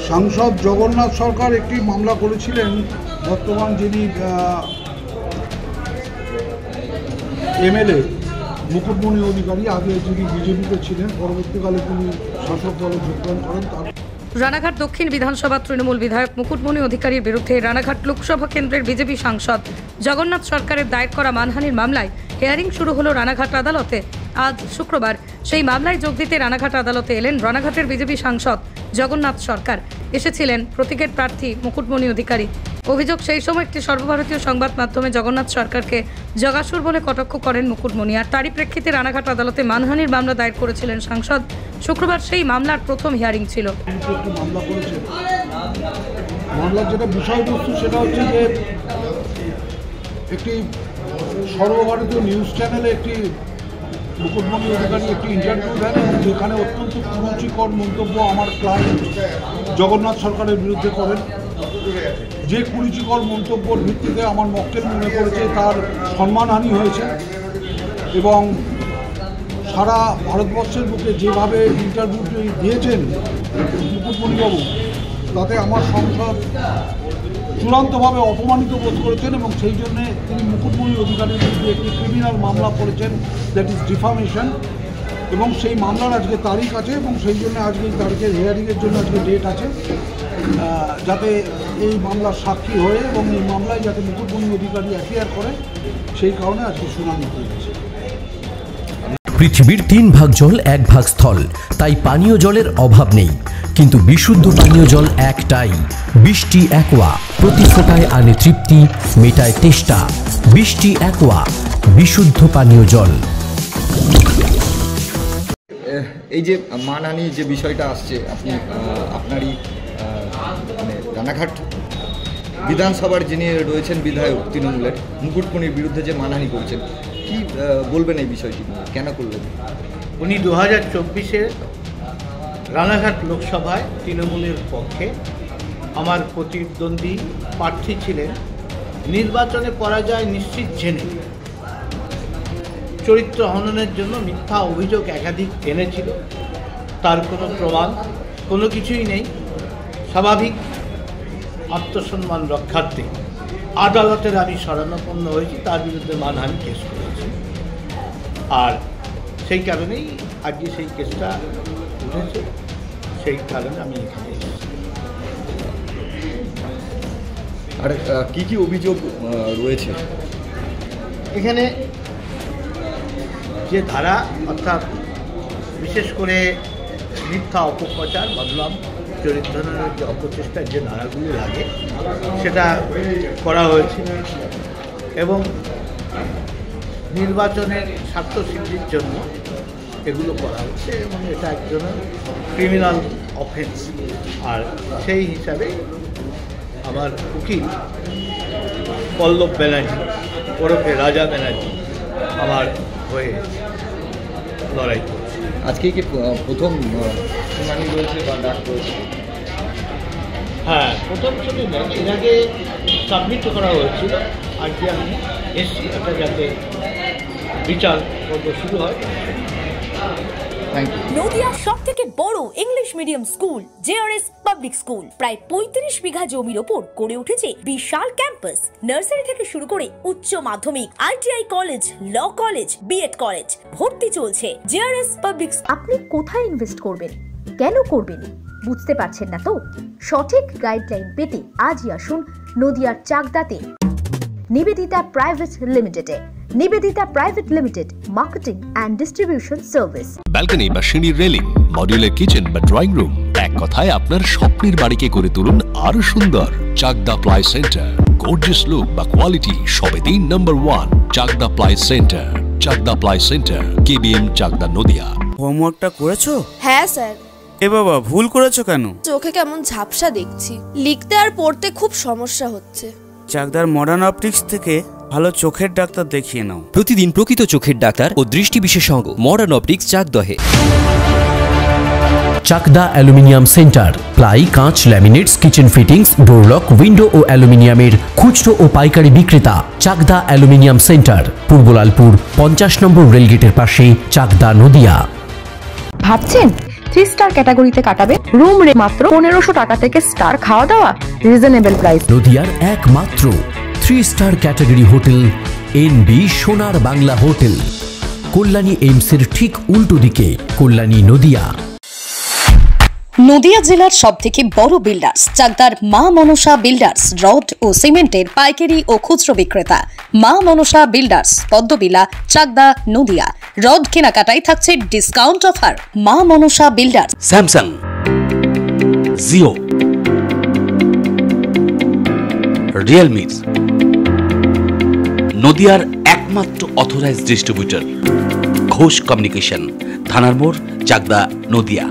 সাংসদ জগন্নাথ সরকার একটি মামলা করেছিলেন। বর্তমান যিনি এমএলএ মুকুটমণি অধিকারী, আগে যিনি বিজেপিতে ছিলেন, পরবর্তীকালে তিনি শাসক দলে যোগদান করেন। রানাঘাট দক্ষিণ বিধানসভা তৃণমূল বিধায়ক মুকুটমণি অধিকারীর বিরুদ্ধে রানাঘাট লোকসভা কেন্দ্রের বিজেপি সাংসদ জগন্নাথ সরকারের দায়ের করা মানহানির মামলায় হিয়ারিং শুরু হলো রানাঘাট আদালতে। আজ শুক্রবার সেই মামলায় যোগ দিতে রানাঘাট আদালতে এলেন রানাঘাটের বিজেপি সাংসদ জগন্নাথ সরকার। এসেছিলেন প্রতীকের প্রার্থী মুকুটমণি অধিকারী। অভিযোগ, সেই সময় একটি সর্বভারতীয় সংবাদ মাধ্যমে জগন্নাথ সরকারকে জগাসুর বলে কটাক্ষ করেন মুকুটমণি। আর তারই প্রেক্ষিতে রানাঘাট আদালতে মানহানির মামলা দায়ের করেছিলেন সাংসদ। শুক্রবার সেই মামলার প্রথম হিয়ারিং ছিল। মামলার যেটা বিষয়বস্তু সেটা হচ্ছে যে একটি সর্বভারতীয় নিউজ চ্যানেলে একটি মুকুটমণি অধিকারী একটি ইন্টারভিউ দেন এবং যেখানে অত্যন্ত কুরুচিকর মন্তব্য আমার ক্লায়েন্ট জগন্নাথ সরকারের বিরুদ্ধে করেন। যে কুরুচিকর মন্তব্যের ভিত্তিতে আমার মক্কেল মনে করেছে তার সম্মানহানি হয়েছে এবং সারা ভারতবর্ষের বুকে যেভাবে ইন্টারভিউটি দিয়েছেন মুকুটমণিবাবু, তাতে আমার সংসদ চূড়ান্তভাবে অপমানিত বোধ করেছেন এবং সেই জন্যে তিনি মুকুটমণি অধিকারীর বিরুদ্ধে একটি ক্রিমিনাল মামলা করেছেন, দ্যাট ইজ ডিফামেশন। এবং সেই মামলার আজকে তারিখ আছে এবং সেই জন্য আজকে এই তারিখের হিয়ারিংয়ের জন্য আজকে ডেট আছে, যাতে এই মামলার সাক্ষী হয়ে এবং এই মামলায় যাতে মুকুটমণি অধিকারী অ্যাপিয়ার করে, সেই কারণে আজকে শুনানি হয়েছে। পৃথিবীর 3 ভাগ জল 1 ভাগ স্থল, তাই পানীয় জলের অভাব নেই। কিন্তু বিশুদ্ধ পানীয় জল একটাই, বৃষ্টি অ্যাকোয়া। প্রতি ফোঁটায় আনে তৃপ্তি, মেটায় তেষ্টা। বৃষ্টি অ্যাকোয়া, বিশুদ্ধ পানীয় জল। এই যে মানহানি যে বিষয়টা আসছে, আপনি আপনারই মানে রানাঘাট বিধানসভার যিনি রয়েছেন বিধায়ক তৃণমূলের, মুকুটমণির বিরুদ্ধে যে মানহানি করছেন, কি বলবেন এই বিষয়টি, কেন করলেন? উনি 2024-এ রানাঘাট লোকসভায় তৃণমূলের পক্ষে আমার প্রতিদ্বন্দ্বী প্রার্থী ছিলেন। নির্বাচনে পরাজয় নিশ্চিত জেনে চরিত্র হননের জন্য মিথ্যা অভিযোগ একাধিক এনেছিল। তার কোনো প্রমাণ কোনো কিছুই নেই। স্বাভাবিক আত্মসম্মান রক্ষার্থে আদালতের আমি শরণাপন্ন হয়েছি, তার বিরুদ্ধে মানহানি কেস করেছি। আর সেই কারণেই আজকে সেই কেসটা উঠেছে, সেই কারণে আমি এখানে এসেছি। আর কি কি অভিযোগ রয়েছে এখানে? যে ধারা, অর্থাৎ বিশেষ করে মিথ্যা অপপ্রচার, বদনাম, চরিত্রের যে অপচেষ্টার যে ধারাগুলি লাগে সেটা করা হয়েছে এবং নির্বাচনের স্বার্থসিদ্ধির জন্য এগুলো করা হচ্ছে এবং এটা একজনের ক্রিমিনাল অফেন্স। আর সেই হিসাবে আমার উকিল পল্লব ব্যানার্জি ওরফে রাজা ব্যানার্জি আমার হয়ে লড়াই করছে। আজকে কি প্রথম শুনানি রয়েছে বা ডাক রয়েছে? হ্যাঁ, প্রথম শুনানি এর আগে সাবমিট করা হয়েছিল। আজকে আমি এসছি, এটা যাতে বিচার পর্ব শুরু হয়। নদিয়ার সবথেকে বড় English medium school JRS public school, প্রায় 35 বিঘা জমির ওপর গড়ে উঠেছে বিশাল ক্যাম্পাস। নার্সারি থেকে শুরু করে উচ্চ মাধ্যমিক, ITI college, law college, BEd college, ভর্তি চলছে জেআরএস পাবলিক। আপনি কোথায় ইনভেস্ট করবেন, কেন করবেন, বুঝতে পারছেন না তো? সঠিক গাইডলাইন পেতে আজই আসুন নদিয়ার চাকদাতে নিবেদিতা প্রাইভেট লিমিটেডে। Nivedita private limited, marketing and distribution service. Balcony বা সিঁড়ির রেলিং, মডিউলার কিচেন বা ড্রয়িং রুম, এক কথায় আপনার স্বপ্নের বাড়িকে করে তুলুন আরো সুন্দর। Chakdah ply centre, gorgeous look বা কোয়ালিটি সবেতেই number 1। Chakdah ply centre, Chakdah ply centre, KBM, Chakdah, Nadia. হোমওয়ার্কটা করেছো? হ্যাঁ স্যার। এ বাবা, ভুল করেছো কেন? চোখে কেমন ঝাপসা দেখছি, লিখতে আর পড়তে খুব সমস্যা হচ্ছে। চাকদার মডার্ন অপটিক্স থেকে ভালো চোখের ডাক্তার দেখিয়ে নাও। প্রতিদিন প্রকৃত চোখের ডাক্তার ও দৃষ্টি বিশেষজ্ঞ মডার্ন অপটিক্স চাকদহে। চাকদা অ্যালুমিনিয়াম সেন্টার, প্লাই, কাঁচ, laminates, kitchen fittings, door lock, window ও অ্যালুমিনিয়ামের খুচরো ও পাইকারি বিক্রেতা। চাকদা অ্যালুমিনিয়াম সেন্টার, পূর্ব লালপুর 50 নম্বর রেলগেটের পাশে, চাকদা, নদিয়া। ভাবছেন 3 স্টার ক্যাটাগরিতে কাটাবে রুম রেট মাত্র 1500 টাকা থেকে স্টার, খাওয়া দাওয়া রিজনেবল প্রাইস। নদিয়ার একমাত্র 3 স্টার ক্যাটাগরি হোটেল এনবি সোনার বাংলা হোটেল, কল্যাণী এইমসের ঠিক উল্টো দিকে, কল্যাণী নদিয়া। নদিয়া জেলার সবথেকে বড় বিল্ডার্স চাকদার মা মনসা বিল্ডার্স, রড ও সিমেন্টের পাইকারি ও খুচরো বিক্রেতা। মা মনসা বিল্ডার্স, পদ্মবিলা, চাকদা, নদিয়া। রড কেনাকাটায় থাকছে ডিসকাউন্ট অফার। মা Manasa builders. Samsung, Jio, Realme, নদিয়ার একমাত্র অথরাইজড ডিস্ট্রিবিউটর ঘোষ কমিউনিকেশন, থানার মোড়, চাকদা, নদিয়া।